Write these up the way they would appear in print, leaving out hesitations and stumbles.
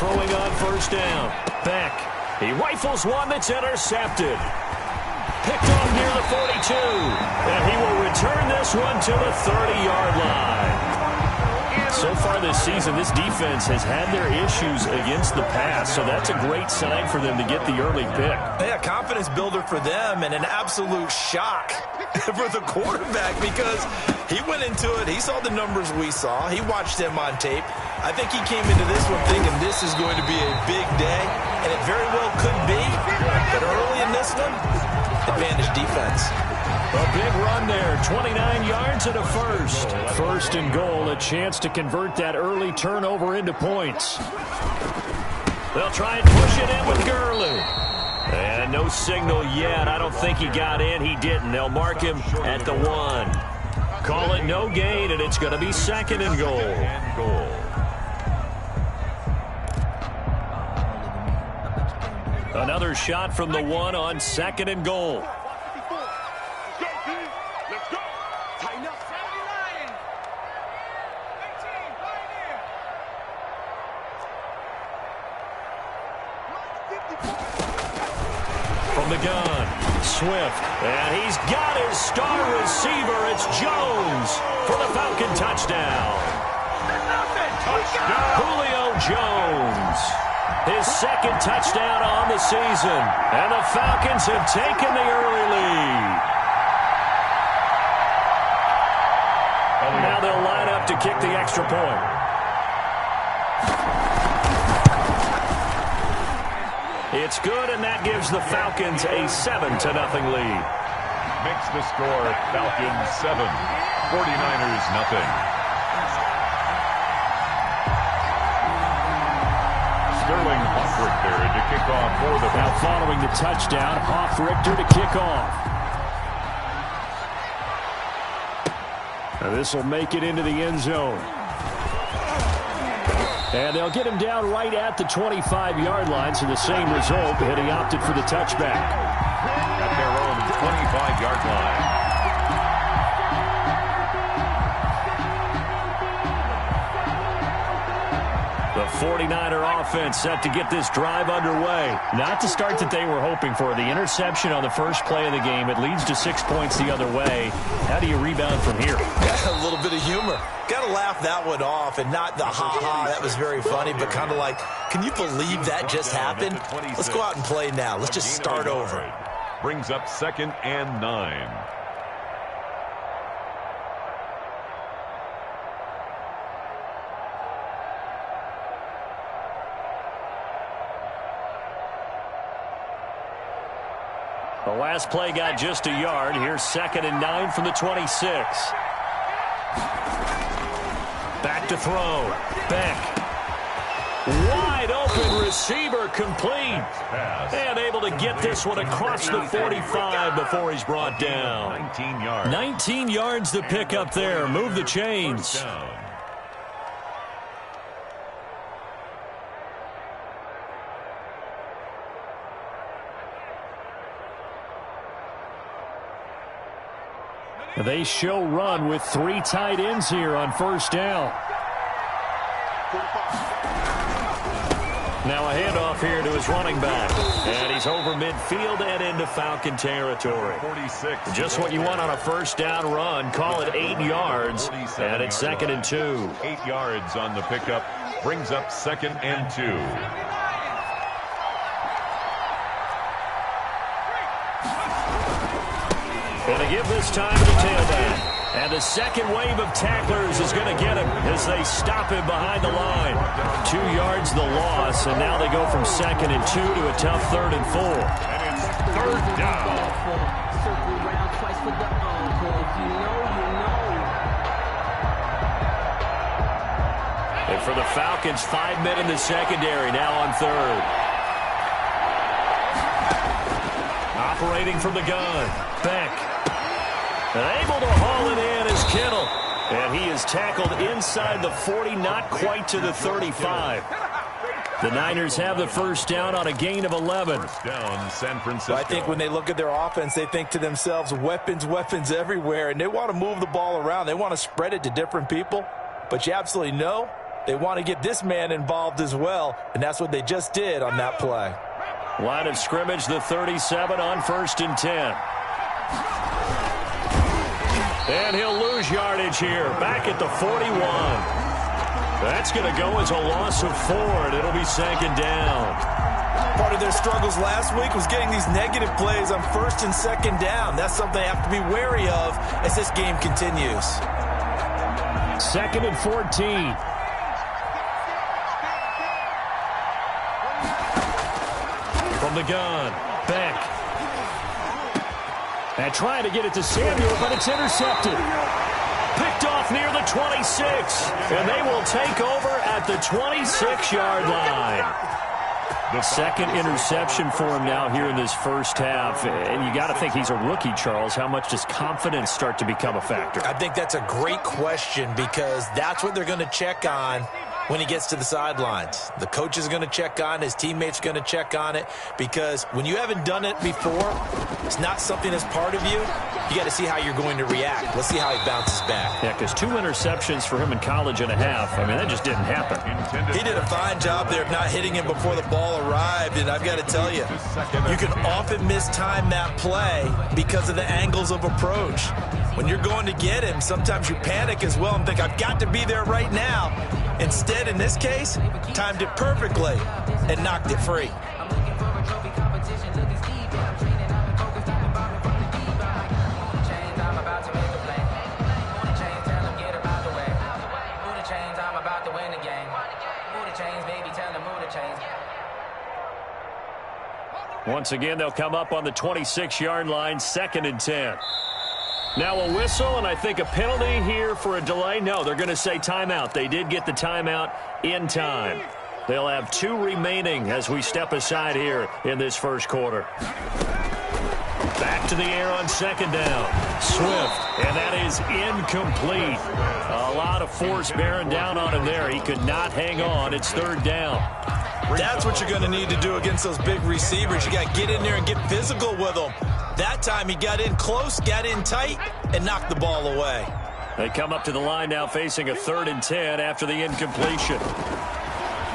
throwing on first down. Beck. He rifles one that's intercepted. Picked off near the 42. And he will return this one to the 30-yard line. So far this season, this defense has had their issues against the pass, so that's a great sign for them to get the early pick. Yeah, confidence builder for them and an absolute shock for the quarterback because he went into it. He saw the numbers we saw. He watched them on tape. I think he came into this one thinking this is going to be a big day, and it very well could be. But early in this one, advantage defense. A big run there, 29 yards and a first. First and goal, a chance to convert that early turnover into points. They'll try and push it in with Gurley. And no signal yet. I don't think he got in. He didn't. They'll mark him at the 1. Call it no gain, and it's going to be second and goal. Another shot from the 1 on second and goal. From the gun, Swift, and he's got his star receiver. It's Jones for the Falcon touchdown. Julio Jones, his second touchdown on the season, and the Falcons have taken the early lead. Now they'll line up to kick the extra point. It's good, and that gives the Falcons a 7-0 lead. Makes the score Falcons 7, 49ers nothing. Sterling Hoffrichter to kick off for the Falcons. Now following the touchdown, Hoffrichter to kick off. This will make it into the end zone. And they'll get him down right at the 25-yard line, so the same result, but he opted for the touchback. At their own 25-yard line. The 49er offense set to get this drive underway. Not the start that they were hoping for. The interception on the first play of the game. It leads to 6 points the other way. How do you rebound from here? A little bit of humor. Got to laugh that one off and not the ha-ha. That was very funny, but kind of like, can you believe that just happened? Let's go out and play now. Let's just start over. Brings up 2nd and 9. The last play got just a yard. Here's 2nd and 9 from the 26. Back to throw. Beck. Wide open receiver complete. And able to get this one across the 45 before he's brought down. 19 yards. 19 yards to pick up there. Move the chains. They show run with 3 tight ends here on first down. Now a handoff here to his running back. And he's over midfield and into Falcon territory. 46. Just what you want on a first down run. Call it 8 yards. And it's 2nd and 2. 8 yards on the pickup. Brings up 2nd and 2. Going to give this time to the tailback. And the second wave of tacklers is going to get him as they stop him behind the line. 2 yards the loss, and now they go from 2nd and 2 to a tough 3rd and 4. And it's 3rd down. And for the Falcons, 5 men in the secondary, now on 3rd. Operating from the gun, Beck. And able to haul it in is Kittle. And he is tackled inside the 40, not quite to the 35. The Niners have the first down on a gain of 11. First down, San Francisco. I think when they look at their offense, they think to themselves, weapons, weapons everywhere, and they want to move the ball around. They want to spread it to different people. But you absolutely know they want to get this man involved as well, and that's what they just did on that play. Line of scrimmage, the 37 on 1st and 10. And he'll lose yardage here, back at the 41. That's going to go as a loss of 4, and it'll be 2nd down. Part of their struggles last week was getting these negative plays on 1st and 2nd down. That's something they have to be wary of as this game continues. 2nd and 14. From the gun, Beck. And trying to get it to Samuel, but it's intercepted. Picked off near the 26. And they will take over at the 26-yard line. The 2nd interception for him now here in this first half. And you got to think he's a rookie, Charles. How much does confidence start to become a factor? I think that's a great question because that's what they're going to check on when he gets to the sidelines. The coach is going to check on it. His teammates are going to check on it because when you haven't done it before, it's not something that's part of you. You got to see how you're going to react. Let's see how he bounces back. Yeah, because 2 interceptions for him in college and a half. I mean, that just didn't happen. He did a fine job there of not hitting him before the ball arrived, and I've got to tell you, you can often mistime that play because of the angles of approach. When you're going to get him, sometimes you panic as well and think, I've got to be there right now. Instead, in this case, timed it perfectly and knocked it free. Once again, they'll come up on the 26-yard line, 2nd and 10. Now a whistle, and I think a penalty here for a delay. No, they're going to say timeout. They did get the timeout in time. They'll have 2 remaining as we step aside here in this first quarter. Back to the air on 2nd down. Swift, and that is incomplete. A lot of force bearing down on him there. He could not hang on. It's 3rd down. That's what you're going to need to do against those big receivers. You got to get in there and get physical with them. That time he got in close, got in tight, and knocked the ball away. They come up to the line now facing a 3rd and 10 after the incompletion.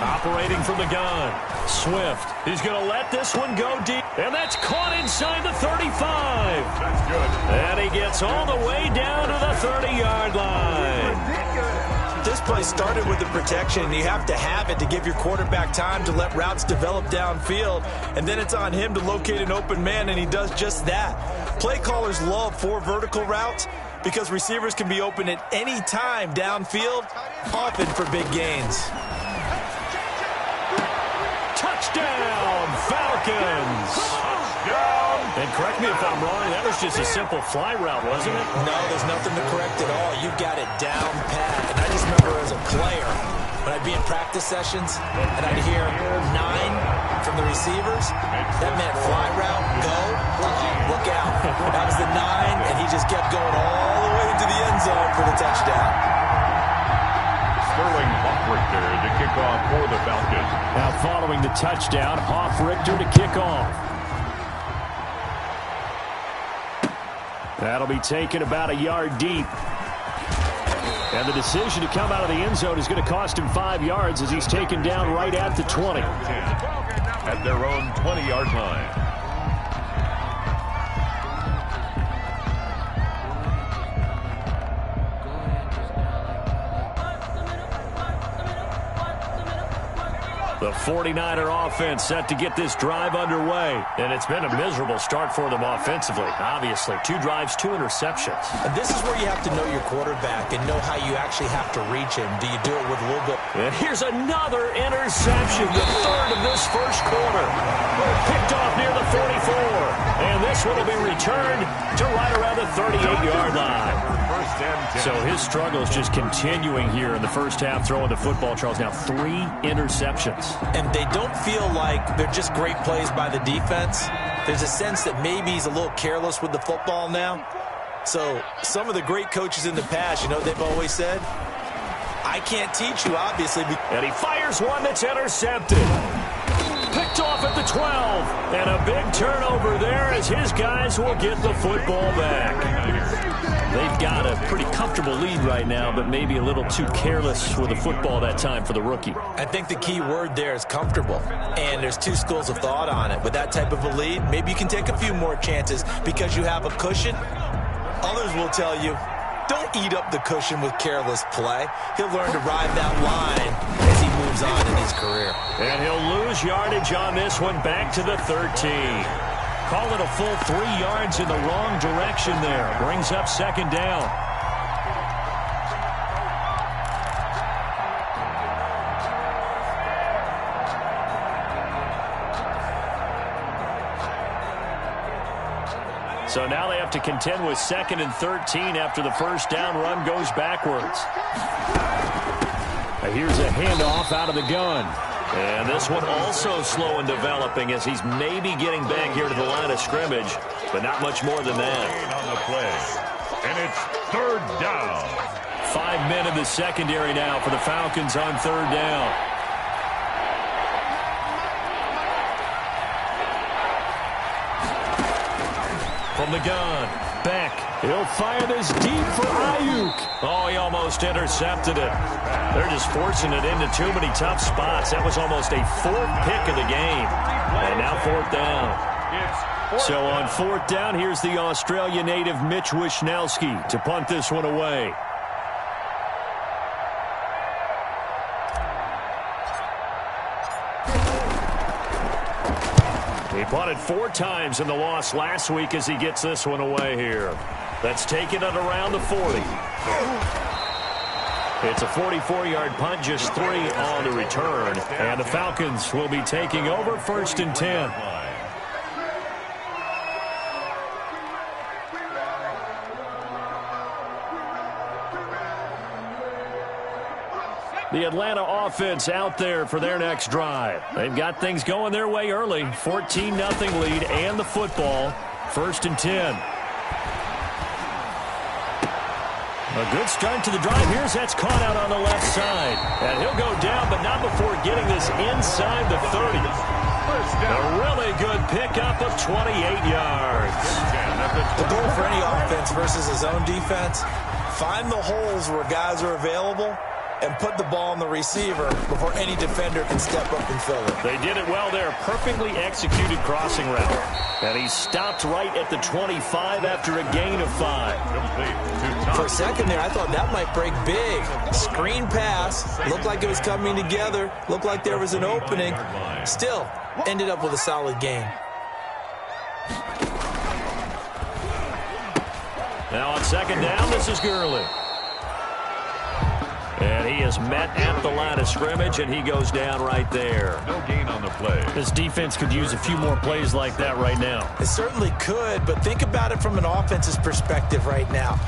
Operating from the gun. Swift. He's going to let this one go deep. And that's caught inside the 35. That's good. And he gets all the way down to the 30-yard line. This play started with the protection. You have to have it to give your quarterback time to let routes develop downfield. And then it's on him to locate an open man, and he does just that. Play callers love 4 vertical routes because receivers can be open at any time downfield, often for big gains. Touchdown, Falcons! Touchdown! And correct me if I'm wrong, that was just a simple fly route, wasn't it? No, there's nothing to correct at all. You got it down pat. And I just remember as a player, when I'd be in practice sessions, and I'd hear 9 from the receivers, that meant fly route, go, look out. That was the 9, and he just kept going all the way into the end zone for the touchdown. Sterling Hoffrichter to kick off for the Falcons. Now following the touchdown, Hoffrichter to kick off. That'll be taken about a yard deep. And the decision to come out of the end zone is going to cost him 5 yards as he's taken down right at the 20. At their own 20-yard line. The 49er offense set to get this drive underway. And it's been a miserable start for them offensively. Obviously, 2 drives, 2 interceptions. And this is where you have to know your quarterback and know how you actually have to reach him. Do you do it with a little bit? And here's another interception, the 3rd of this first quarter. Picked off near the 44. And this one will be returned to right around the 38-yard line. So his struggle is just continuing here in the first half, throwing the football, Charles. Now 3 interceptions. And they don't feel like they're just great plays by the defense. There's a sense that maybe he's a little careless with the football now. So some of the great coaches in the past, you know, they've always said, I can't teach you, obviously. And he fires one that's intercepted. Picked off at the 12. And a big turnover there as his guys will get the football back. They've got a pretty comfortable lead right now, but maybe a little too careless with the football that time for the rookie. I think the key word there is comfortable, and there's two schools of thought on it. With that type of a lead, maybe you can take a few more chances because you have a cushion. Others will tell you, don't eat up the cushion with careless play. He'll learn to ride that line as he moves on in his career. And he'll lose yardage on this one, back to the 13. Call it a full 3 yards in the wrong direction there. Brings up second down. So now they have to contend with 2nd and 13 after the first down run goes backwards. Now here's a handoff out of the gun. And this one also slow in developing as he's maybe getting back here to the line of scrimmage, but not much more than that. On the play. And it's 3rd down. 5 men in the secondary now for the Falcons on 3rd down. From the gun, back. He'll fire this deep for Ayuk. Oh, he almost intercepted it. They're just forcing it into too many tough spots. That was almost a 4th pick of the game. And now 4th down. So on 4th down, here's the Australia native Mitch Wishnowsky to punt this one away. He punted 4 times in the loss last week as he gets this one away here. That's taken it around the 40. It's a 44-yard punt, just 3 on the return. And the Falcons will be taking over 1st and 10. The Atlanta offense out there for their next drive. They've got things going their way early. 14-0 lead and the football. 1st and 10. A good start to the drive. Here's that's caught out on the left side. And he'll go down, but not before getting this inside the 30. A really good pickup of 28 yards. The goal for any offense versus his own defense, find the holes where guys are available and put the ball on the receiver before any defender can step up and fill it. They did it well there. Perfectly executed crossing route. And he stopped right at the 25 after a gain of 5. For a second there, I thought that might break big. Screen pass. Looked like it was coming together. Looked like there was an opening. Still, ended up with a solid gain. Now on 2nd down, this is Gurley. And he is met at the line of scrimmage, and he goes down right there. No gain on the play. This defense could use a few more plays like that right now. It certainly could, but think about it from an offense's perspective right now.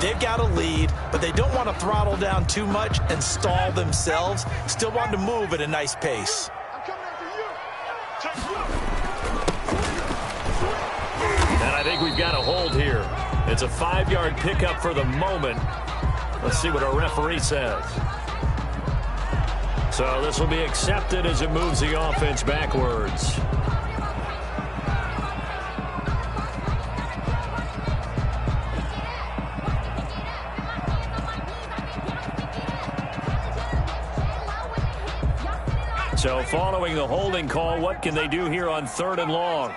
They've got a lead, but they don't want to throttle down too much and stall themselves. Still want to move at a nice pace. And I think we've got a hold here. It's a 5-yard pickup for the moment. Let's see what our referee says. So this will be accepted as it moves the offense backwards. So following the holding call, what can they do here on 3rd and long?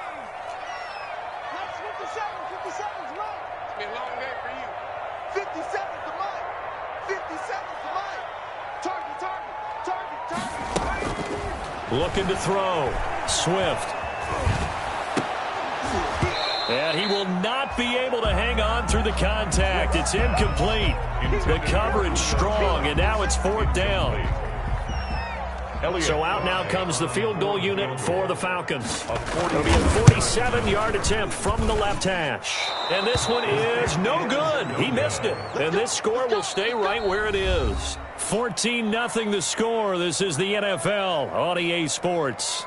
Looking to throw. Swift. And he will not be able to hang on through the contact. It's incomplete. The coverage strong, and now it's 4th down. So out now comes the field goal unit for the Falcons. It'll be a 47-yard attempt from the left hash. And this one is no good. He missed it. And this score will stay right where it is. 14-0 the score. This is the NFL on EA Sports.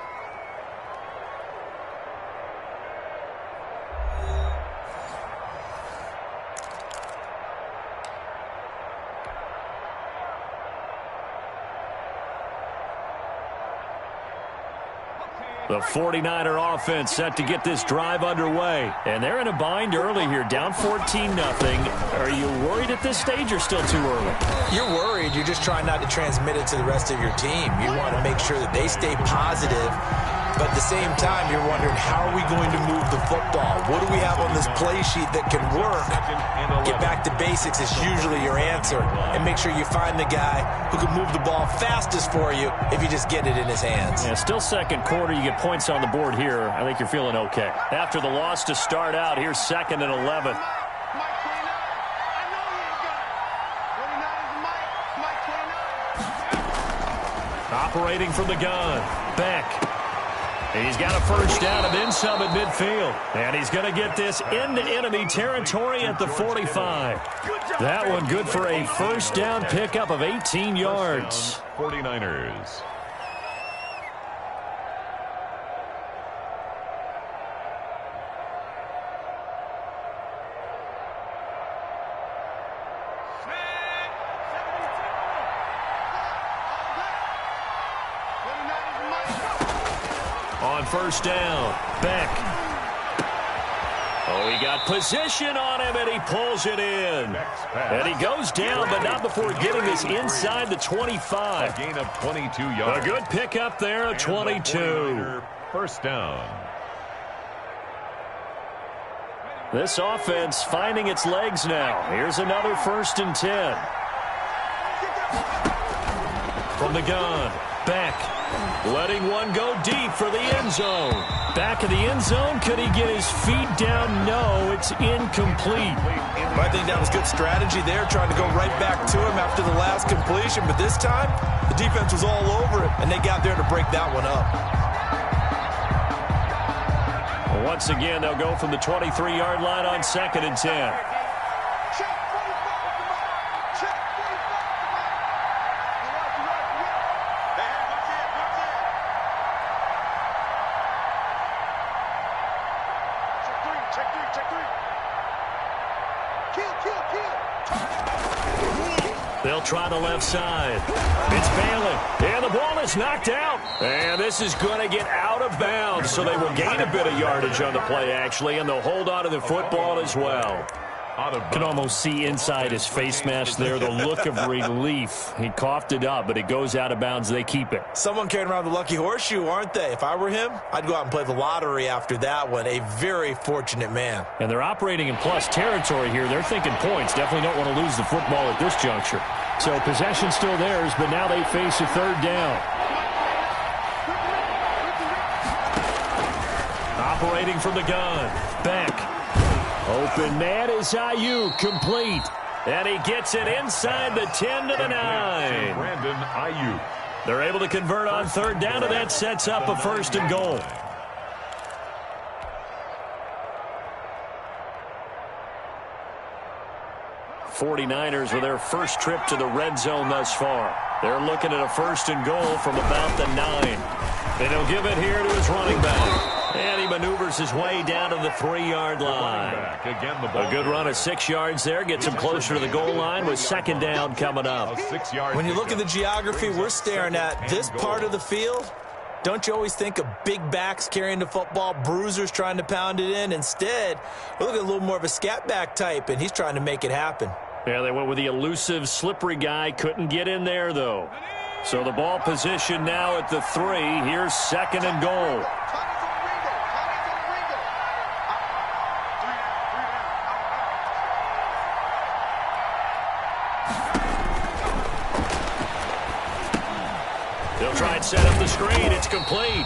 The 49er offense set to get this drive underway. And they're in a bind early here, down 14-0. Are you worried at this stage or still too early? You're worried. You're just trying not to transmit it to the rest of your team. You want to make sure that they stay positive. But at the same time, you're wondering, how are we going to move the football? What do we have on this play sheet that can work? Get back to basics is usually your answer. And make sure you find the guy who can move the ball fastest for you if you just get it in his hands. Yeah, still second quarter. You get points on the board here. I think you're feeling okay. After the loss to start out, here's 2nd and 11. Operating from the gun. Beck. He's got a first down and then some at midfield. And he's going to get this into enemy territory at the 45. That one good for a first down pickup of 18 yards. 49ers. On first down, Beck. Oh, he got position on him, and he pulls it in. And he goes down, but not before getting this inside the 25. A gain of 22 yards. A good pickup there at 22. First down. This offense finding its legs now. Here's another 1st and 10. From the gun, Beck. Letting one go deep for the end zone. Back of the end zone. Could he get his feet down? No, it's incomplete. I think that was good strategy there, trying to go right back to him after the last completion. But this time, the defense was all over it, and they got there to break that one up. Once again, they'll go from the 23-yard line on 2nd and 10. They'll try the left side. It's Balin. And the ball is knocked out. And this is going to get out of bounds, so they will gain a bit of yardage on the play, actually, and they'll hold on to the football as well. Can almost see inside his face mask there the look of relief. He coughed it up, but it goes out of bounds. They keep it. Someone carrying around the lucky horseshoe, aren't they? If I were him, I'd go out and play the lottery after that one. A very fortunate man. And they're operating in plus territory here. They're thinking points. Definitely don't want to lose the football at this juncture. So possession's still theirs, but now they face a 3rd down. Operating from the gun. Beck. Open man is Ayuk, complete. And he gets it inside the 10 to the 9. Brandon Ayuk. They're able to convert on 3rd down, and that sets up a 1st and goal. '49ers with their first trip to the red zone thus far. They're looking at a 1st and goal from about the 9. And he'll give it here to his running back. And he maneuvers his way down to the 3-yard line. A good run of 6 yards there. Gets him closer to the goal line with 2nd down coming up. When you look at the geography we're staring at, this part of the field, don't you always think of big backs carrying the football, bruisers trying to pound it in? Instead, we're looking at a little more of a scat back type, and he's trying to make it happen. Yeah, they went with the elusive, slippery guy. Couldn't get in there, though. So the ball position now at the 3. Here's 2nd and goal. They'll try and set up the screen. It's complete.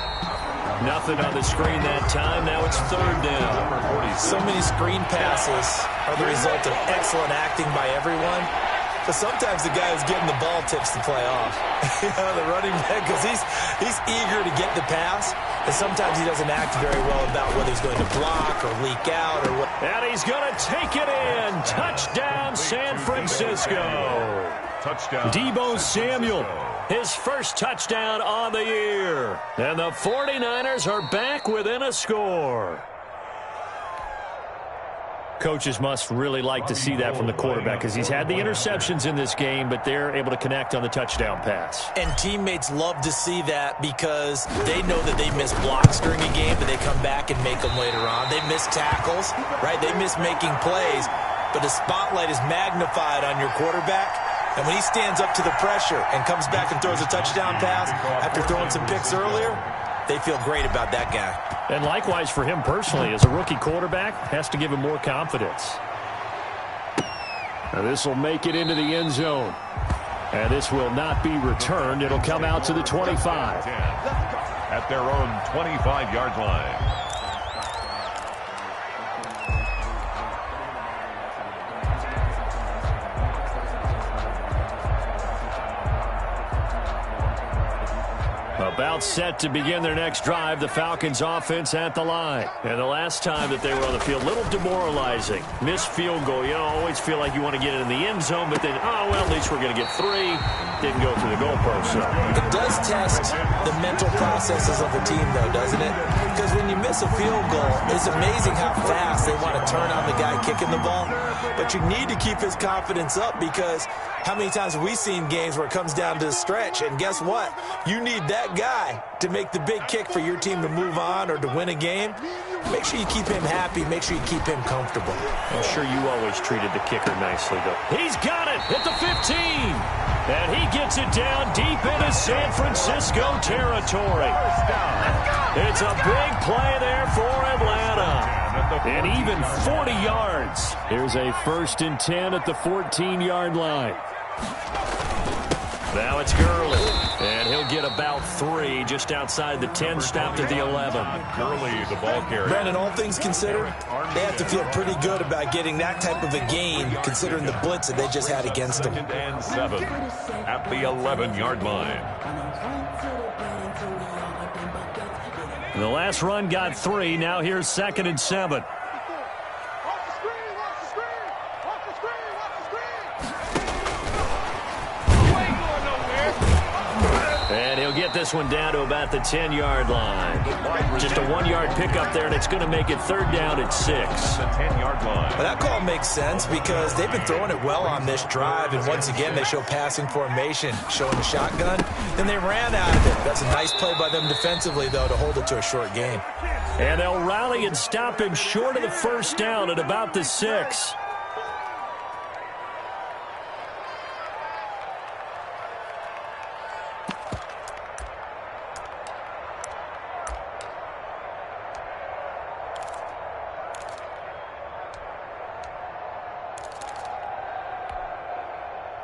Nothing on the screen that time. Now it's 3rd down. So many screen passes are the result of excellent acting by everyone. But sometimes the guy who's getting the ball tips the play off. The running back, because he's eager to get the pass. And sometimes he doesn't act very well about whether he's going to block or leak out or what. And he's going to take it in. Touchdown, San Francisco. Touchdown. Deebo Samuel. His first touchdown on the year. And the 49ers are back within a score. coaches must really like to see that from the quarterback because he's had the interceptions in this game, but they're able to connect on the touchdown pass. And teammates love to see that because they know that they miss blocks during a game, but they come back and make them later on. They miss tackles, right? They miss making plays, but the spotlight is magnified on your quarterback. And when he stands up to the pressure and comes back and throws a touchdown pass after throwing some picks earlier, they feel great about that guy. And likewise for him personally, as a rookie quarterback, has to give him more confidence. Now this will make it into the end zone. And this will not be returned. It'll come out to the 25. At their own 25-yard line. About set to begin their next drive, the Falcons offense at the line. And the last time that they were on the field, a little demoralizing. Missed field goal. You always feel like you want to get it in the end zone, but then, oh, well, at least we're going to get 3. Didn't go through the goalpost. So. It does test the mental processes of the team, though, doesn't it? Because when you miss a field goal, it's amazing how fast they want to turn on the guy kicking the ball. But you need to keep his confidence up because how many times have we seen games where it comes down to the stretch? And guess what? You need that guy to make the big kick for your team to move on or to win a game. Make sure you keep him happy. Make sure you keep him comfortable. I'm sure you always treated the kicker nicely, though. He's got it at the 15. And he gets it down deep into San Francisco territory. It's a big play there for Atlanta. And even 40 yards. Here's a 1st and 10 at the 14-yard line. Now it's Gurley. And he'll get about 3 just outside the 10, stopped at the 11. Gurley, the ball carrier. Brandon, all things considered, they have to feel pretty good about getting that type of a gain considering the blitz that they just had against them. 2nd and 7 at the 11-yard line. And the last run got 3. Now here's 2nd and 7. And he'll get this one down to about the 10-yard line. Just a 1-yard pickup there, and it's going to make it 3rd down at 6. The 10-yard line. Well, that call makes sense because they've been throwing it well on this drive, and once again they show passing formation, showing the shotgun. Then they ran out of it. That's a nice play by them defensively, though, to hold it to a short game. And they'll rally and stop him short of the 1st down at about the 6.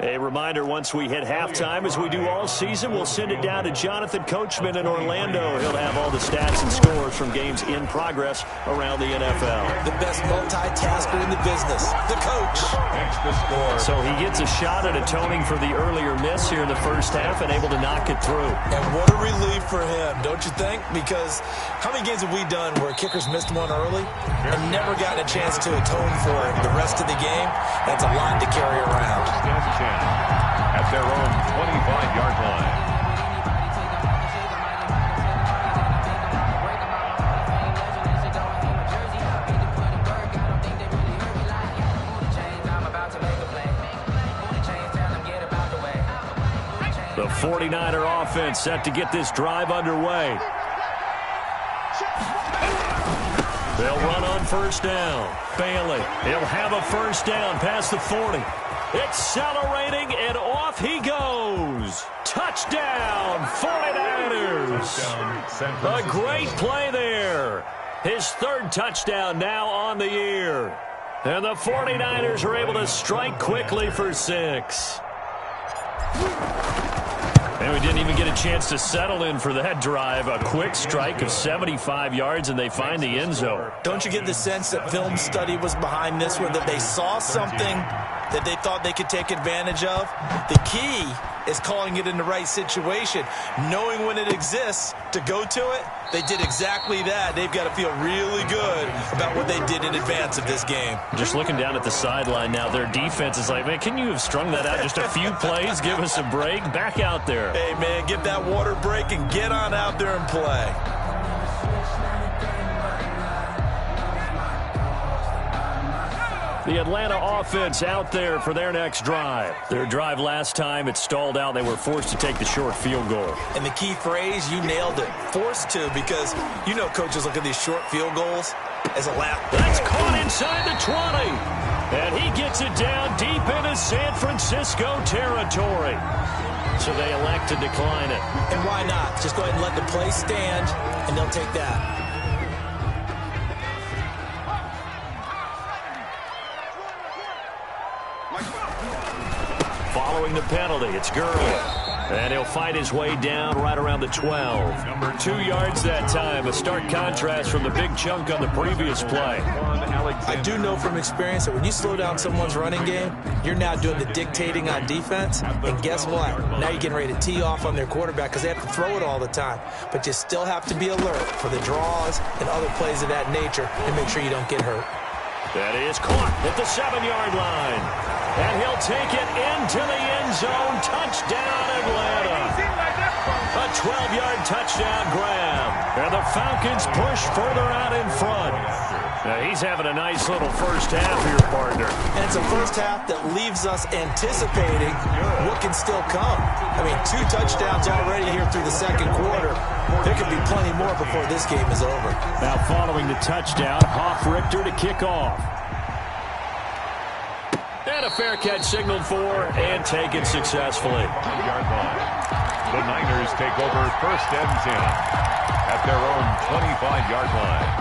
A reminder, once we hit halftime, as we do all season, we'll send it down to Jonathan Coachman in Orlando. He'll have all the stats and scores from games in progress around the NFL. The best multitasker in the business, the coach. That's the score. So he gets a shot at atoning for the earlier miss here in the first half and able to knock it through. And what a relief for him, don't you think? Because how many games have we done where kickers missed one early and never gotten a chance to atone for it the rest of the game? That's a lot to carry around. At their own 25-yard line. The 49er offense set to get this drive underway. They'll run on 1st down. Bailey, he'll have a 1st down past the 40. Accelerating, and off he goes. Touchdown, 49ers. A great play there. His 3rd touchdown now on the year. And the 49ers are able to strike quickly for 6. And we didn't even get a chance to settle in for that drive. A quick strike of 75 yards, and they find the end zone. Don't you get the sense that film study was behind this one, that they saw something that they thought they could take advantage of? The key is calling it in the right situation, knowing when it exists to go to it. They did exactly that. They've got to feel really good about what they did in advance of this game. Just looking down at the sideline now, their defense is like, man, can you have strung that out just a few plays? Give us a break. Back out there. Hey, man, get that water break and get on out there and play. The Atlanta offense out there for their next drive. Their drive last time, it stalled out. They were forced to take the short field goal. And the key phrase, you nailed it, forced to, because you know coaches look at these short field goals as a lap. That's caught inside the 20. And he gets it down deep into San Francisco territory. So they elect to decline it. And why not? Just go ahead and let the play stand, and they'll take that. Following the penalty, it's Gurley. And he'll fight his way down right around the 12. 2 yards that time. A stark contrast from the big chunk on the previous play. I do know from experience that when you slow down someone's running game, you're now doing the dictating on defense. And guess what? Now you're getting ready to tee off on their quarterback because they have to throw it all the time. But you still have to be alert for the draws and other plays of that nature and make sure you don't get hurt. That is caught at the 7-yard line. And he'll take it into the end zone. Touchdown, Atlanta. A 12-yard touchdown grab. And the Falcons push further out in front. Now, he's having a nice little first half here, partner. And it's a first half that leaves us anticipating what can still come. I mean, 2 touchdowns already here through the second quarter. There could be plenty more before this game is over. Now, following the touchdown, Hoff-Richter to kick off. And a fair catch signaled for and taken successfully. 2-yard line. The Niners take over 1st and 10 at their own 25-yard line.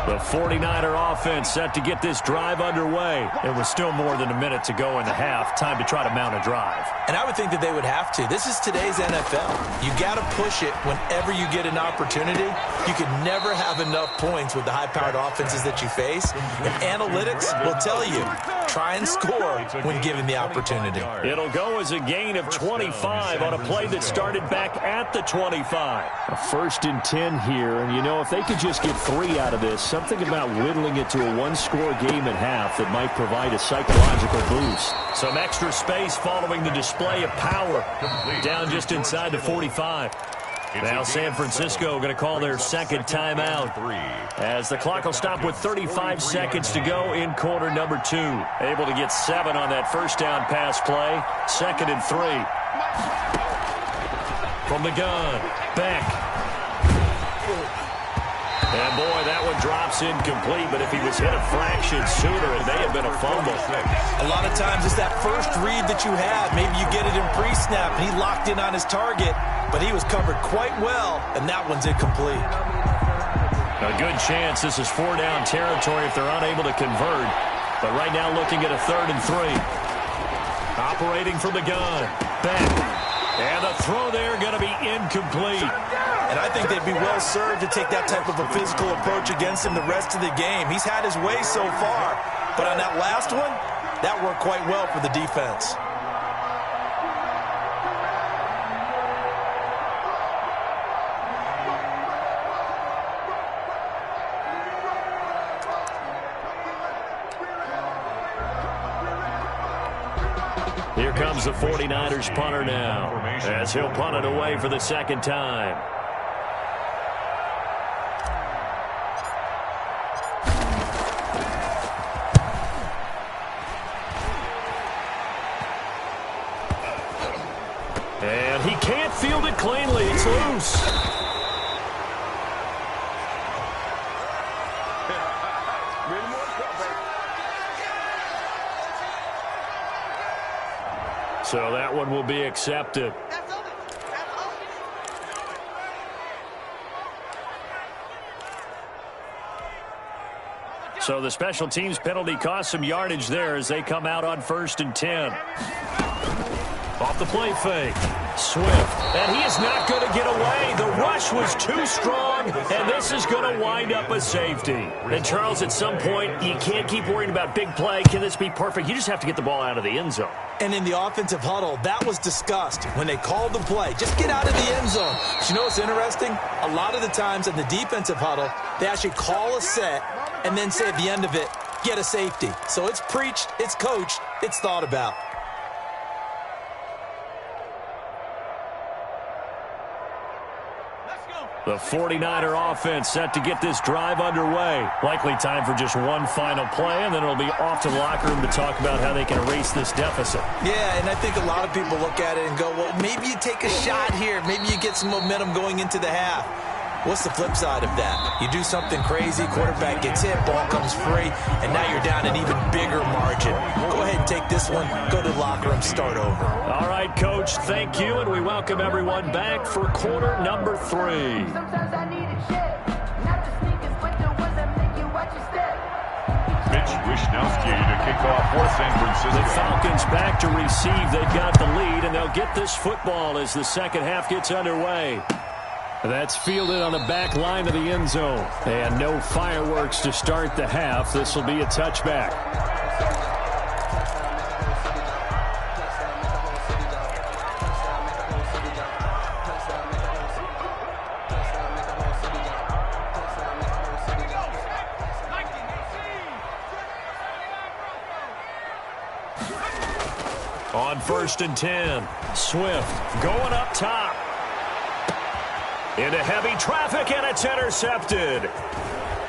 The 49er offense set to get this drive underway. It was still more than a minute to go in the half. Time to try to mount a drive. And I would think that they would have to. This is today's NFL. You got to push it whenever you get an opportunity. You can never have enough points with the high-powered offenses that you face. And analytics will tell you, try and score when given the opportunity. It'll go as a gain of 25 on a play that started back at the 25. A 1st and 10 here. And, you know, if they could just get 3 out of this, something about whittling it to a 1-score game at half that might provide a psychological boost. Some extra space following the display of power down just inside the 45. Now San Francisco going to call their second timeout as the clock will stop with 35 seconds to go in quarter number 2. Able to get 7 on that first down pass play. 2nd and 3. From the gun, Beck. And, boy, that one drops incomplete, but if he was hit a fraction sooner, it may have been a fumble. A lot of times it's that first read that you have. Maybe you get it in pre-snap, and he locked in on his target, but he was covered quite well, and that one's incomplete. A good chance this is 4-down territory if they're unable to convert, but right now looking at a 3rd and 3. Operating from the gun, back. And the throw there going to be incomplete. And I think they'd be well served to take that type of a physical approach against him the rest of the game. He's had his way so far, but on that last one, that worked quite well for the defense. Here comes the 49ers punter now, as he'll punt it away for the 2nd time. And he can't field it cleanly. It's loose. So that one will be accepted. So the special teams penalty cost some yardage there as they come out on 1st and 10. Off the play fake. Swift. And he is not going to get away. The rush was too strong, and this is going to wind up a safety. And, Charles, at some point, you can't keep worrying about big play. Can this be perfect? You just have to get the ball out of the end zone. And in the offensive huddle, that was discussed when they called the play. Just get out of the end zone. But you know what's interesting? A lot of the times in the defensive huddle, they actually call a set and then say at the end of it, get a safety. So it's preached, it's coached, it's thought about. The 49er offense set to get this drive underway. Likely time for just one final play, and then it'll be off to the locker room to talk about how they can erase this deficit. Yeah, and I think a lot of people look at it and go, well, maybe you take a shot here. Maybe you get some momentum going into the half. What's the flip side of that? You do something crazy, quarterback gets hit, ball comes free, and now you're down an even bigger margin. Go ahead and take this one, go to the locker room, start over. All right, Coach, thank you, and we welcome everyone back for quarter number 3. Sometimes I need a check, not the sneakers, but the ones that make you watch your step. Mitch Wishnowsky to kick off for San Francisco. The Falcons back to receive. They've got the lead, and they'll get this football as the second half gets underway. That's fielded on the back line of the end zone. And no fireworks to start the half. This will be a touchback. On 1st and 10, Swift going up top. Into heavy traffic, and it's intercepted.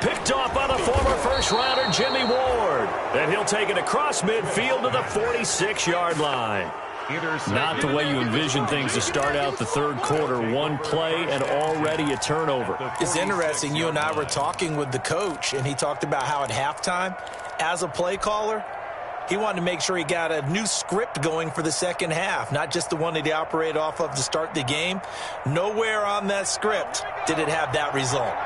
Picked off by the former first-rounder Jimmy Ward. And he'll take it across midfield to the 46-yard line. Not the way you envision things to start out the third quarter. One play and already a turnover. It's interesting. You and I were talking with the coach, and he talked about how at halftime, as a play caller, he wanted to make sure he got a new script going for the second half, not just the one that he operated off of to start the game. Nowhere on that script did it have that result.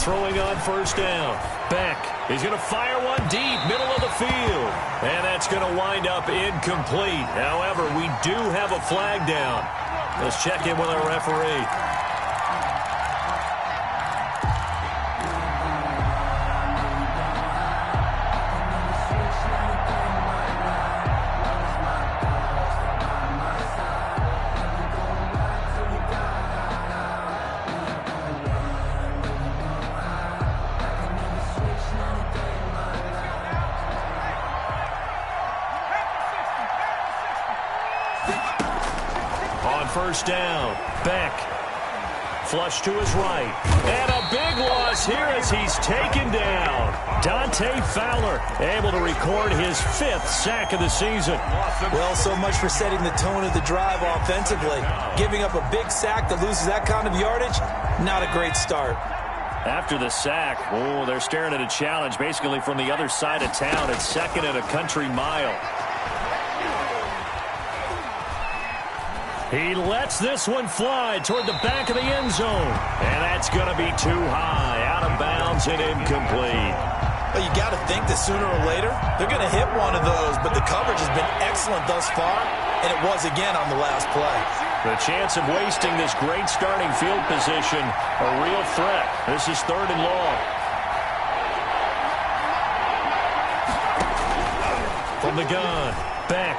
Throwing on 1st down. Beck, he's going to fire one deep, middle of the field. And that's going to wind up incomplete. However, we do have a flag down. Let's check in with our referee. On 1st down, Beck. Flush to his right. And a big loss here as he's taken down. Dante Fowler able to record his 5th sack of the season. Well, so much for setting the tone of the drive offensively. Giving up a big sack that loses that kind of yardage, not a great start. After the sack, they're staring at a challenge basically from the other side of town. It's 2nd and a country mile. He lets this one fly toward the back of the end zone. And that's going to be too high, out of bounds and incomplete. Well, you got to think that sooner or later, they're going to hit one of those. But the coverage has been excellent thus far, and it was again on the last play. The chance of wasting this great starting field position, a real threat. This is 3rd and long. From the gun, Beck.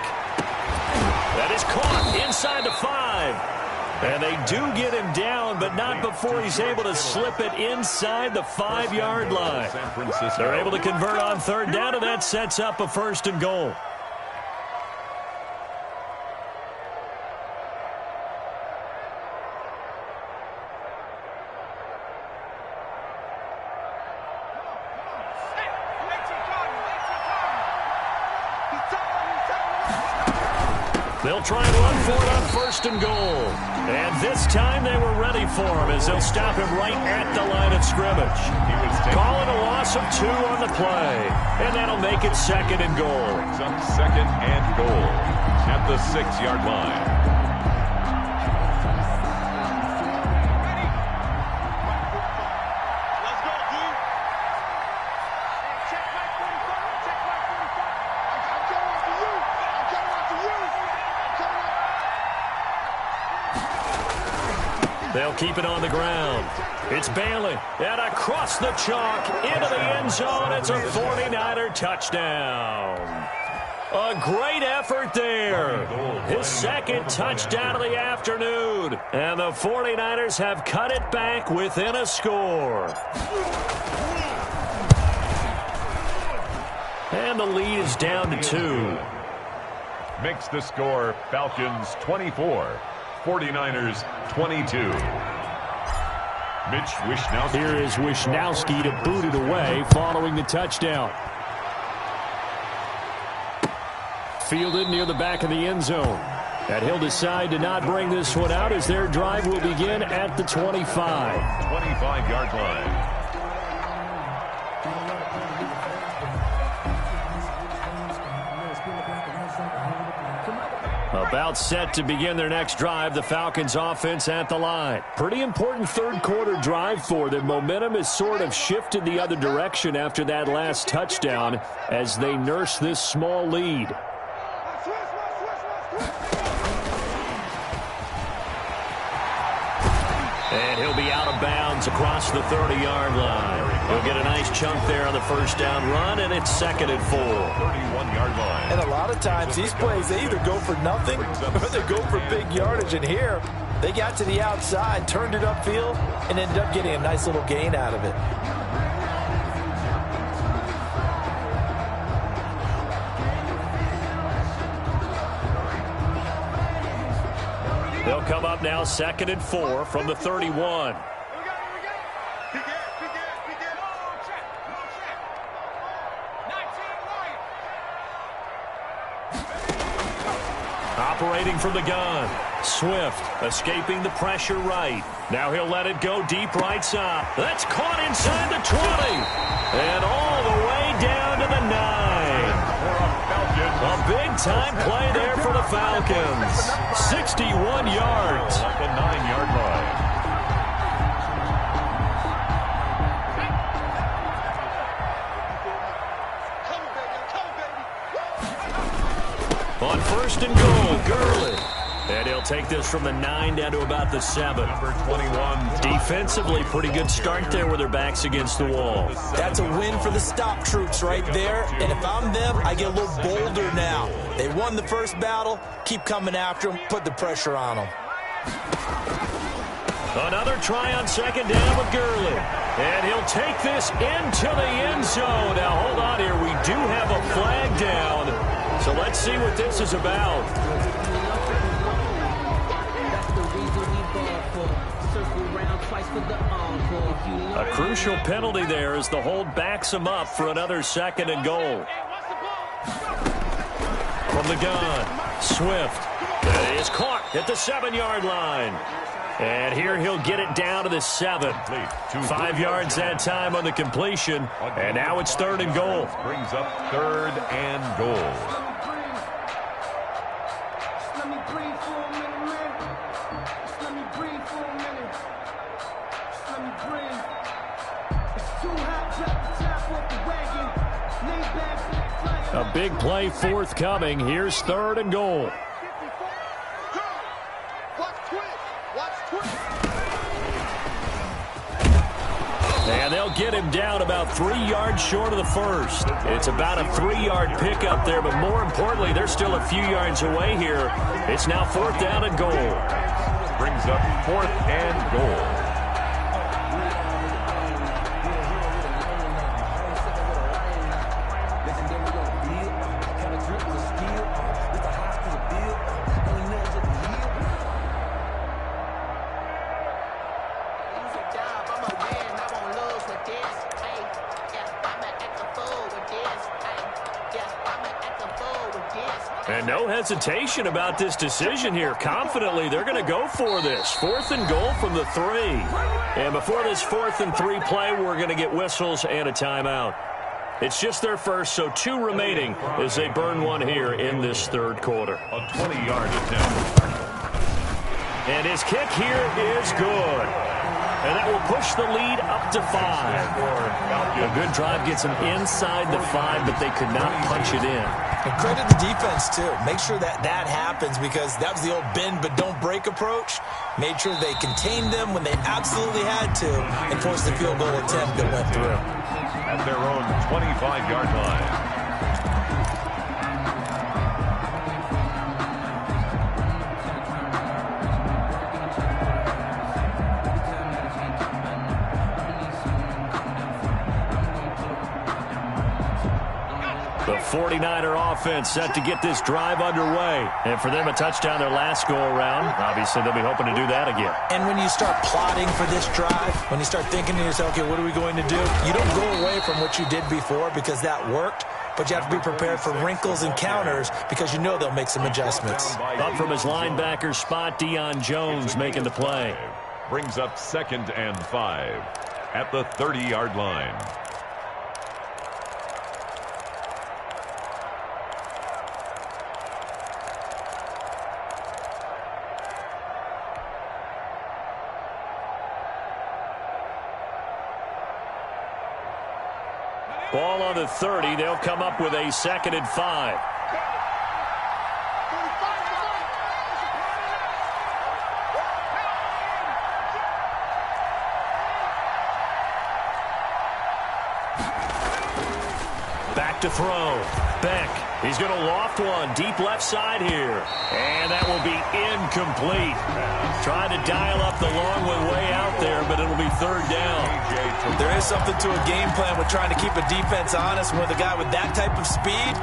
That is caught inside the 5. And they do get him down, but not before he's able to slip it inside the 5-yard line. They're able to convert on 3rd down, and that sets up a 1st and goal. They'll try and run for it on 1st and goal. And this time they were ready for him as they'll stop him right at the line of scrimmage. Calling a loss of 2 on the play. And that'll make it 2nd and goal. Brings up 2nd and goal at the 6-yard line. They'll keep it on the ground. It's Bailey. And across the chalk into the end zone. It's a 49er touchdown. A great effort there. His 2nd touchdown of the afternoon. And the 49ers have cut it back within a score. And the lead is down to 2. Makes the score Falcons 24, 49ers 22. Mitch Wishnowsky. Here is Wishnowsky to boot it away following the touchdown. Fielded near the back of the end zone. And he'll decide to not bring this one out as their drive will begin at the 25. 25-yard line. About set to begin their next drive, the Falcons offense at the line. Pretty important third quarter drive for them. Momentum has sort of shifted the other direction after that last touchdown as they nurse this small lead. And he'll be out of bounds across the 30-yard line. He'll get a nice chunk there on the first down run, and it's 2nd and 4. 31-yard line. And a lot of times these plays, they either go for nothing or they go for big yardage. And here, they got to the outside, turned it upfield, and ended up getting a nice little gain out of it. They'll come up now 2nd and 4 from the 31. Operating from the gun. Swift escaping the pressure right. Now he'll let it go deep right side. That's caught inside the 20. And all the way down to the 9. A big-time play there for the Falcons. 61 yards. At the 9-yard line. On 1st and goal, Gurley. And he'll take this from the 9 down to about the 7. Number 21. Defensively, pretty good start there with their backs against the wall. That's a win for the stop troops right there. And if I'm them, I get a little bolder now. They won the first battle. Keep coming after them. Put the pressure on them. Another try on 2nd down with Gurley. And he'll take this into the end zone. Now, hold on here. We do have a flag down. So let's see what this is about. A crucial penalty there as the hold backs him up for another 2nd and goal. From the gun, Swift. That is caught at the 7-yard line. And here he'll get it down to the 7. 5 yards that time on the completion. And now it's 3rd and goal. Brings up 3rd and goal. A big play forthcoming. Here's 3rd and goal. And they'll get him down about 3 yards short of the first. It's about a 3-yard pickup there, but more importantly, they're still a few yards away here. It's now 4th down and goal. Brings up 4th and goal. And no hesitation about this decision here. Confidently, they're going to go for this. 4th and goal from the 3. And before this 4th and 3 play, we're going to get whistles and a timeout. It's just their first, so 2 remaining as they burn one here in this 3rd quarter. A 20-yard attempt. And his kick here is good. And that will push the lead up to 5. A good drive gets them inside the 5, but they could not punch it in. And credit the defense, too. Make sure that happens because that was the old bend but don't break approach. Made sure they contained them when they absolutely had to and forced the field goal attempt that went through. At their own 25-yard line. The 49er offense set to get this drive underway. And for them, a touchdown their last go-around. Obviously, they'll be hoping to do that again. And when you start plotting for this drive, when you start thinking to yourself, okay, what are we going to do? You don't go away from what you did before because that worked, but you have to be prepared for wrinkles and counters because you know they'll make some adjustments. Up from his linebacker spot, Deion Jones making the play. Brings up 2nd and 5 at the 30-yard line. Ball on the 30. They'll come up with a 2nd and 5. Back to throw. Beck. He's going to loft one deep left side here. And that will be incomplete. Trying to dial up the long one way out there, but it'll be 3rd down. There is something to a game plan with trying to keep a defense honest. With a guy with that type of speed,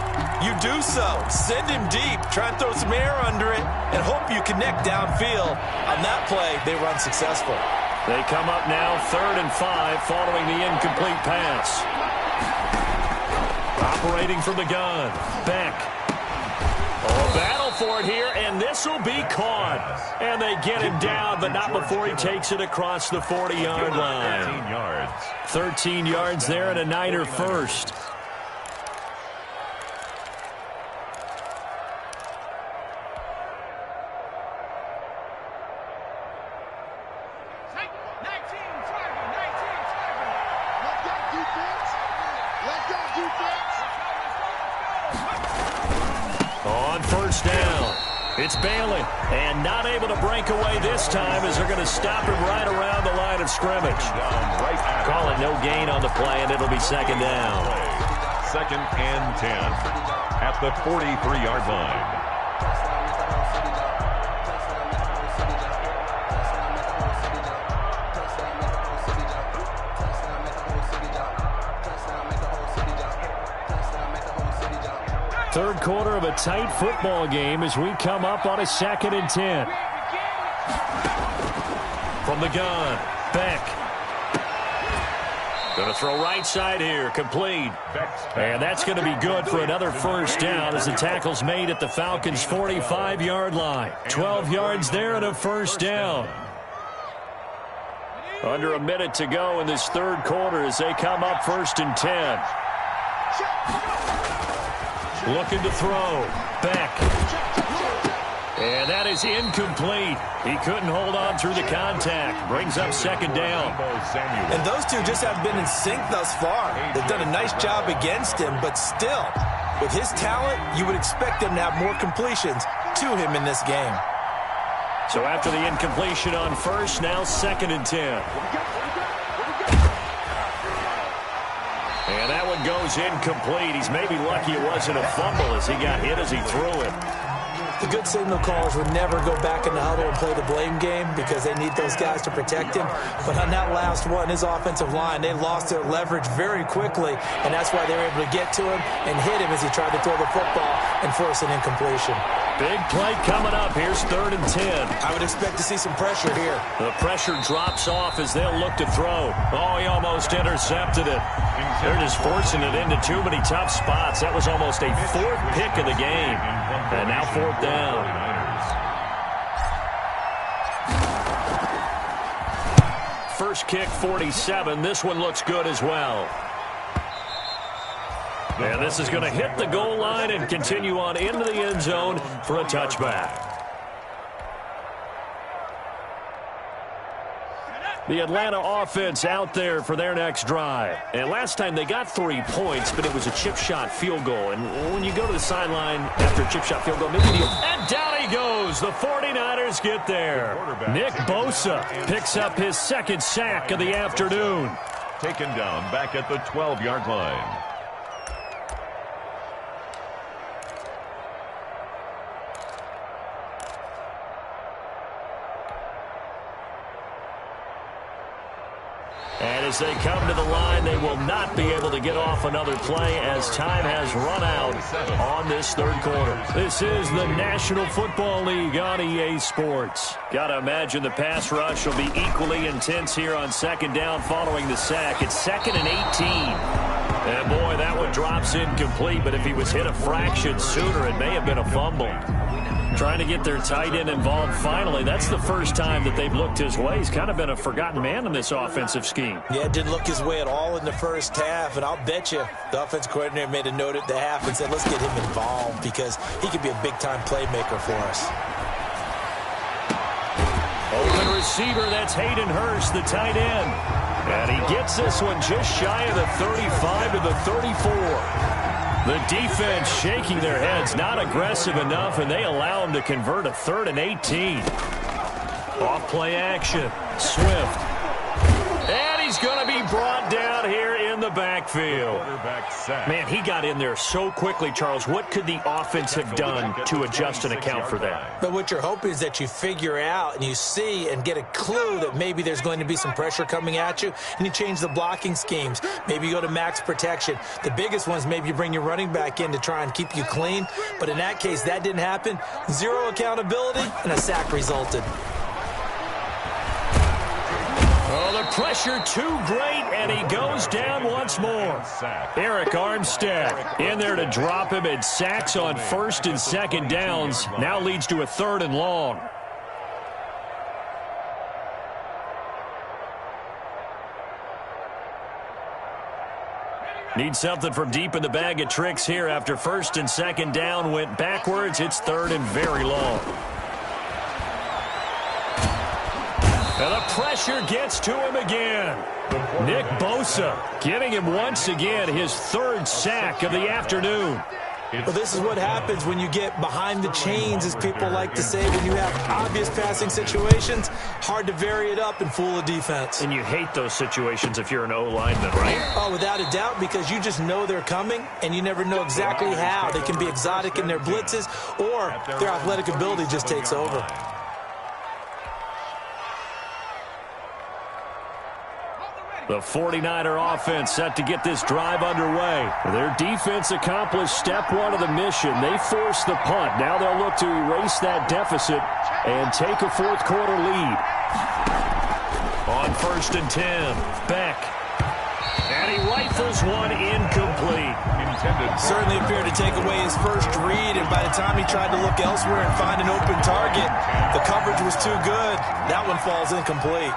you do so. Send him deep. Try and throw some air under it and hope you connect downfield. On that play, they were unsuccessful. They come up now 3rd and 5 following the incomplete pass. Operating from the gun. Beck. Oh, battle for it here, and this will be caught. And they get him down, but not before he takes it across the 40-yard line. 13 yards. 13 yards there and a Niner first. On 1st down, it's Balin, and not able to break away this time as they're going to stop him right around the line of scrimmage. Call it no gain on the play, and it'll be 2nd down. 2nd and 10 at the 43-yard line. Third quarter of a tight football game as we come up on a 2nd and 10. From the gun, Beck. Going to throw right side here, complete. And that's going to be good for another 1st down as the tackle's made at the Falcons' 45-yard line. 12 yards there and a 1st down. Under a minute to go in this 3rd quarter as they come up 1st and 10. Looking to throw. Beck. And that is incomplete. He couldn't hold on through the contact. Brings up 2nd down. And those two just have been in sync thus far. They've done a nice job against him, but still, with his talent, you would expect them to have more completions to him in this game. So after the incompletion on 1st, now 2nd and 10. And that one goes incomplete. He's maybe lucky it wasn't a fumble as he got hit as he threw it. The good signal callers would never go back in the huddle and play the blame game because they need those guys to protect him. But on that last one, his offensive line, they lost their leverage very quickly, and that's why they were able to get to him and hit him as he tried to throw the football and force an incompletion. Big play coming up. Here's 3rd and 10. I would expect to see some pressure here. The pressure drops off as they'll look to throw. Oh, he almost intercepted it. They're just forcing it into too many tough spots. That was almost a 4th pick of the game. And now 4th down. First kick, 47. This one looks good as well. And this is going to hit the goal line and continue on into the end zone for a touchback. The Atlanta offense out there for their next drive. And last time they got 3 points, but it was a chip shot field goal. And when you go to the sideline after a chip shot field goal, maybe and down he goes. The 49ers get there. Nick Bosa picks up his 2nd sack of the afternoon. Taken down back at the 12-yard line. And as they come to the line, they will not be able to get off another play as time has run out on this third quarter. This is the National Football League on EA Sports. Got to imagine the pass rush will be equally intense here on second down following the sack. It's 2nd and 18. And boy, that one drops incomplete, but if he was hit a fraction sooner, it may have been a fumble. Trying to get their tight end involved finally. That's the first time that they've looked his way. He's kind of been a forgotten man in this offensive scheme. Yeah, didn't look his way at all in the first half, and I'll bet you the offensive coordinator made a note at the half and said, let's get him involved because he could be a big-time playmaker for us. Open receiver, that's Hayden Hurst, the tight end. And he gets this one just shy of the 35 to the 34. The defense shaking their heads, not aggressive enough, and they allow him to convert a 3rd and 18. Off play action. Swift. And he's going to be brought down here in the backfield. Man, he got in there so quickly, Charles. What could the offense have done to adjust and account for that? But what you're hoping is that you figure out and you see and get a clue that maybe there's going to be some pressure coming at you, and you change the blocking schemes. Maybe you go to max protection. The biggest ones, maybe you bring your running back in to try and keep you clean. But in that case, that didn't happen. 0 accountability, and a sack resulted. Oh, the pressure too great, and he goes down once more. Eric Armstead in there to drop him, and sacks on 1st and 2nd downs. Now leads to a 3rd and long. Need something from deep in the bag of tricks here after 1st and 2nd down went backwards. It's 3rd and very long. And the pressure gets to him again. Nick Bosa getting him once again his 3rd sack of the afternoon. Well, this is what happens when you get behind the chains, as people like to say. When you have obvious passing situations, hard to vary it up and fool a defense. And you hate those situations if you're an O-lineman, right? Oh, without a doubt, because you just know they're coming, and you never know exactly how. They can be exotic in their blitzes, or their athletic ability just takes over. The 49er offense set to get this drive underway. Their defense accomplished step 1 of the mission. They forced the punt. Now they'll look to erase that deficit and take a 4th quarter lead. On 1st and 10, Beck. And he rifles one incomplete. Certainly appeared to take away his first read, and by the time he tried to look elsewhere and find an open target, the coverage was too good. That one falls incomplete.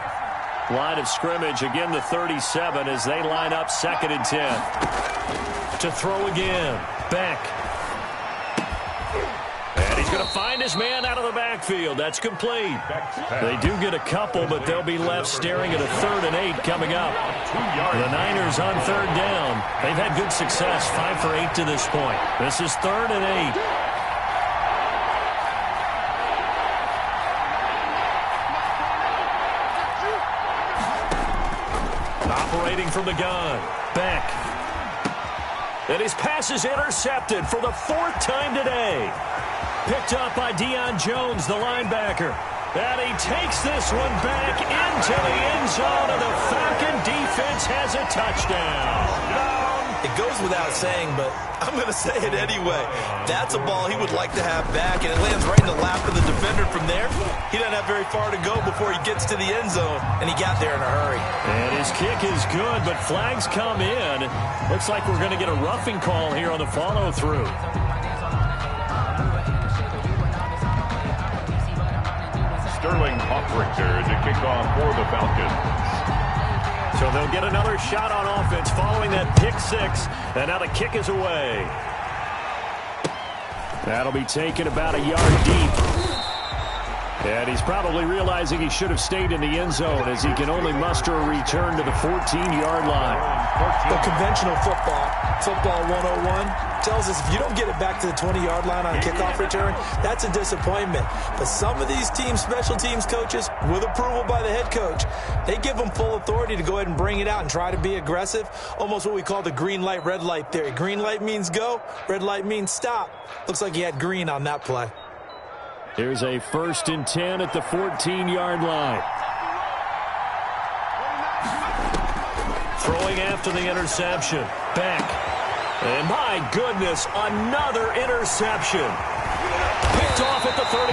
Line of scrimmage, again the 37 as they line up 2nd and 10. To throw again, Beck. And he's going to find his man out of the backfield. That's complete. They do get a couple, but they'll be left staring at a 3rd and 8 coming up. The Niners on 3rd down. They've had good success, 5 for 8 to this point. This is 3rd and 8. Operating from the gun, Beck. And his pass is intercepted for the 4th time today. Picked up by Deion Jones, the linebacker. And he takes this one back into the end zone, and the Falcon defense has a touchdown. It goes without saying, but I'm going to say it anyway. That's a ball he would like to have back, and it lands right in the lap of the defender from there. He doesn't have very far to go before he gets to the end zone, and he got there in a hurry. And his kick is good, but flags come in. Looks like we're going to get a roughing call here on the follow-through. Sterling Hofrichter to kick off for the Falcons. So they'll get another shot on offense following that pick 6, and now the kick is away. That'll be taken about a yard deep. And he's probably realizing he should have stayed in the end zone as he can only muster a return to the 14-yard line. Well, conventional football 101, tells us if you don't get it back to the 20-yard line on kickoff return, that's a disappointment. But some of these team special teams coaches, with approval by the head coach, they give them full authority to go ahead and bring it out and try to be aggressive, almost what we call the green light, red light theory. Green light means go, red light means stop. Looks like he had green on that play. Here's a 1st and 10 at the 14-yard line. Throwing after the interception. Beck. And my goodness, another interception. Picked off at the 39.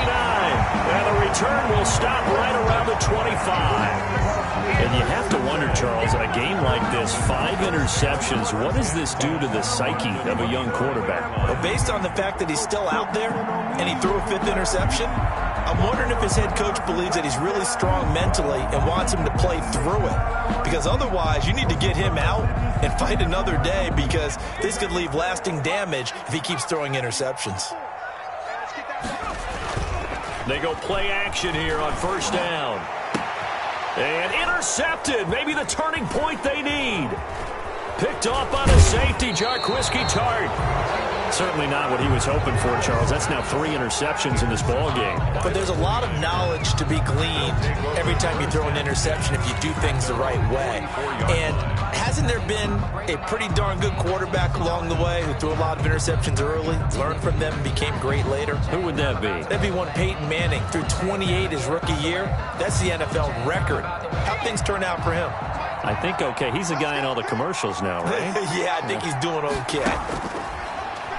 And the return will stop right around the 25. And you have to wonder, Charles, in a game like this, 5 interceptions, what does this do to the psyche of a young quarterback? Well, based on the fact that he's still out there and he threw a 5th interception, I'm wondering if his head coach believes that he's really strong mentally and wants him to play through it. Because otherwise, you need to get him out and fight another day, because this could leave lasting damage if he keeps throwing interceptions. They go play action here on first down. And intercepted. Maybe the turning point they need. Picked off by the safety, Jarquiski Tart. Certainly not what he was hoping for, Charles. That's now 3 interceptions in this ball game. But there's a lot of knowledge to be gleaned every time you throw an interception if you do things the right way. And hasn't there been a pretty darn good quarterback along the way who threw a lot of interceptions early, learned from them, and became great later? Who would that be? That'd be one Peyton Manning. Threw 28 his rookie year. That's the NFL record. How'd things turn out for him? I think okay. He's the guy in all the commercials now, right? Yeah, I think he's doing okay.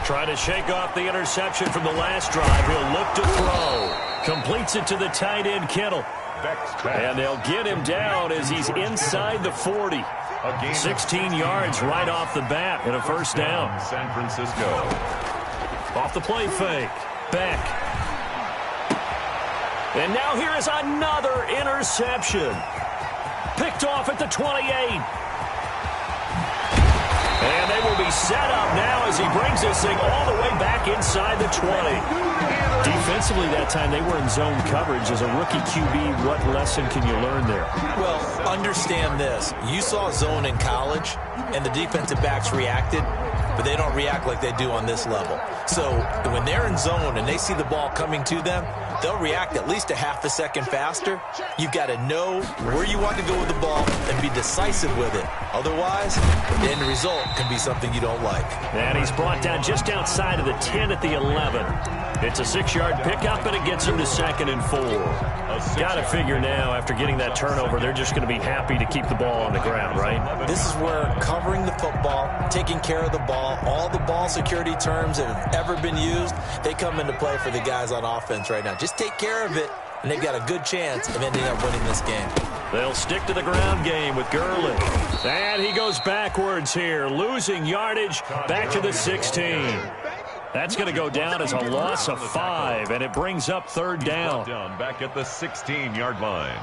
Trying to shake off the interception from the last drive. He'll look to throw. Completes it to the tight end, Kittle. And they'll get him down as he's inside the 40. 16 yards right off the bat and a first down. San Francisco. Off the play fake. Beck. And now here is another interception. Picked off at the 28. And they will be set up now as he brings this thing all the way back inside the 20. Defensively that time, they were in zone coverage. As a rookie QB, what lesson can you learn there? Well, understand this. You saw zone in college, and the defensive backs reacted, but they don't react like they do on this level. So when they're in zone and they see the ball coming to them, they'll react at least a half a second faster. You've got to know where you want to go with the ball and be decisive with it. Otherwise, the end result can be something you don't like. And he's brought down just outside of the 10 at the 11. It's a 6-yard pickup, and it gets him to 2nd and 4. Got to figure now, after getting that turnover, they're just going to be happy to keep the ball on the ground, right? This is where covering the football, taking care of the ball, all the ball security terms that have ever been used, they come into play for the guys on offense right now. Just take care of it, and they've got a good chance of ending up winning this game. They'll stick to the ground game with Gurley. And he goes backwards here, losing yardage back to the 16. That's going to go down as a loss of 5, and it brings up 3rd down. Back at the 16-yard line.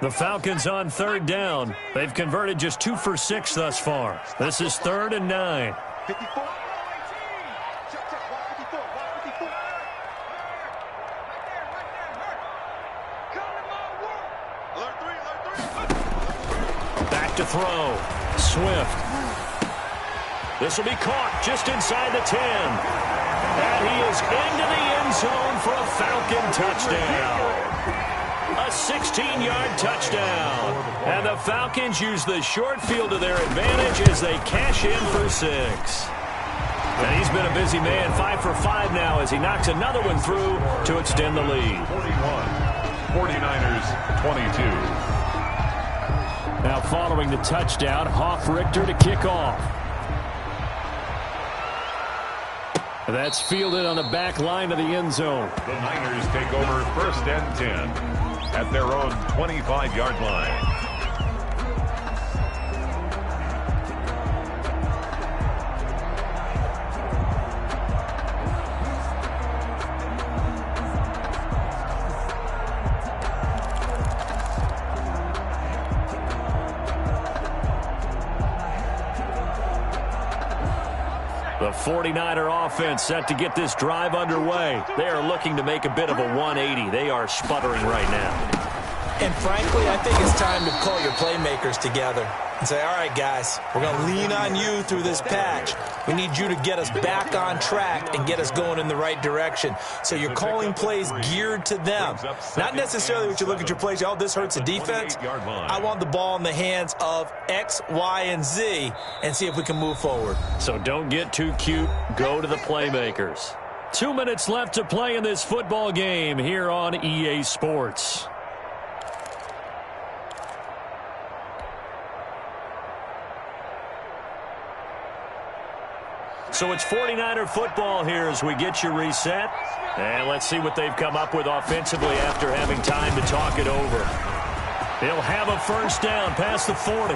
The Falcons on 3rd down. They've converted just 2 for 6 thus far. This is 3rd and 9. Back to throw. Swift. This will be caught just inside the 10. And he is into the end zone for a Falcon touchdown. A 16-yard touchdown. And the Falcons use the short field to their advantage as they cash in for 6. And he's been a busy man, 5 for 5 now as he knocks another one through to extend the lead. 49ers 22. Now following the touchdown, Hoff-Richter to kick off. That's fielded on the back line of the end zone. The Niners take over 1st and 10 at their own 25-yard line. The 49er offense set to get this drive underway. They are looking to make a bit of a 180. They are sputtering right now. And frankly, I think it's time to call your playmakers together and say, all right, guys, we're going to lean on you through this patch. We need you to get us back on track and get us going in the right direction. So you're calling plays geared to them. Not necessarily what you look at your plays, oh, this hurts the defense. I want the ball in the hands of X, Y, and Z and see if we can move forward. So don't get too cute. Go to the playmakers. 2 minutes left to play in this football game here on EA Sports. So it's 49er football here as we get you reset. And let's see what they've come up with offensively after having time to talk it over. He'll have a first down past the 40.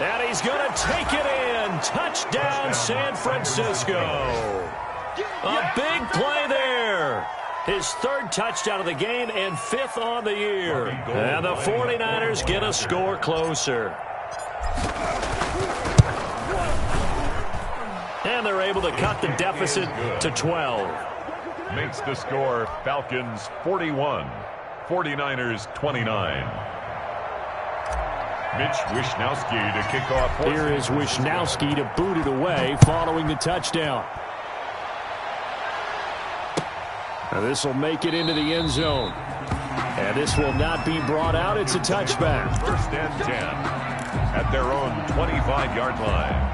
And he's going to take it in. Touchdown, San Francisco. A big play there. His third touchdown of the game and fifth on the year. And the 49ers get a score closer. And they're able to cut the deficit to 12. Makes the score Falcons 41, 49ers 29. Mitch Wishnowsky to kick off. Here is Wishnowsky to boot it away following the touchdown. Now this will make it into the end zone. And this will not be brought out. It's a touchback. First and 10 at their own 25-yard line.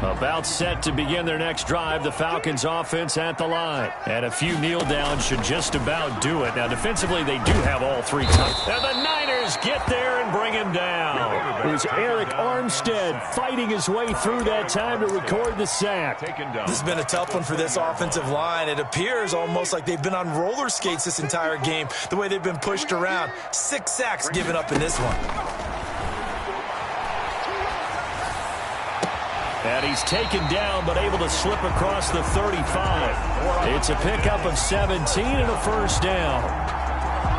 About set to begin their next drive, the Falcons offense at the line. And a few kneel downs should just about do it. Now defensively they do have all three times. And the Niners get there and bring him down. It was Eric Armstead fighting his way through that time to record the sack. This has been a tough one for this offensive line. It appears almost like they've been on roller skates this entire game, the way they've been pushed around. 6 sacks given up in this one. And he's taken down, but able to slip across the 35. It's a pickup of 17 and a first down.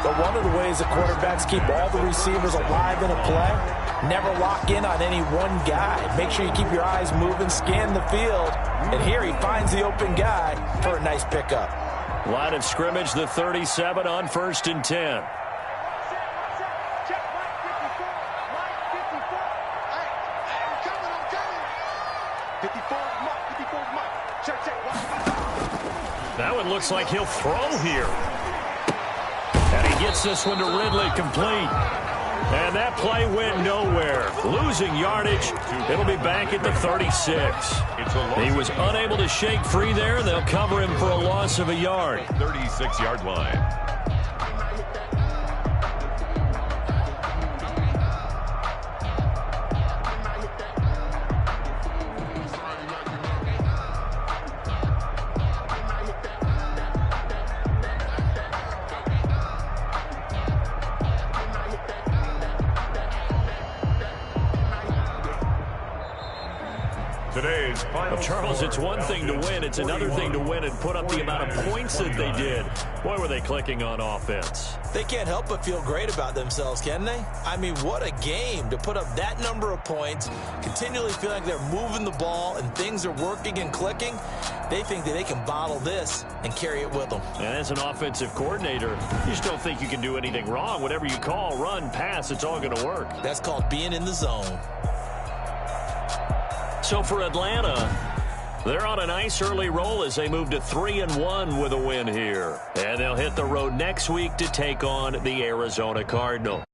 But one of the ways the quarterbacks keep all the receivers alive in a play, never lock in on any one guy. Make sure you keep your eyes moving, scan the field. And here he finds the open guy for a nice pickup. Line of scrimmage, the 37 on 1st and 10. That one looks like he'll throw here. And he gets this one to Ridley complete. And that play went nowhere. Losing yardage. It'll be back at the 36. He was unable to shake free there. They'll cover him for a loss of a yard. 36-yard line. Charles, it's one thing to win. It's another thing to win and put up the amount of points that they did. Boy, were they clicking on offense. They can't help but feel great about themselves, can they? I mean, what a game to put up that number of points, continually feel like they're moving the ball and things are working and clicking. They think that they can bottle this and carry it with them. And as an offensive coordinator, you just don't think you can do anything wrong. Whatever you call, run, pass, it's all going to work. That's called being in the zone. So for Atlanta, they're on a nice early roll as they move to 3-1 with a win here. And they'll hit the road next week to take on the Arizona Cardinals.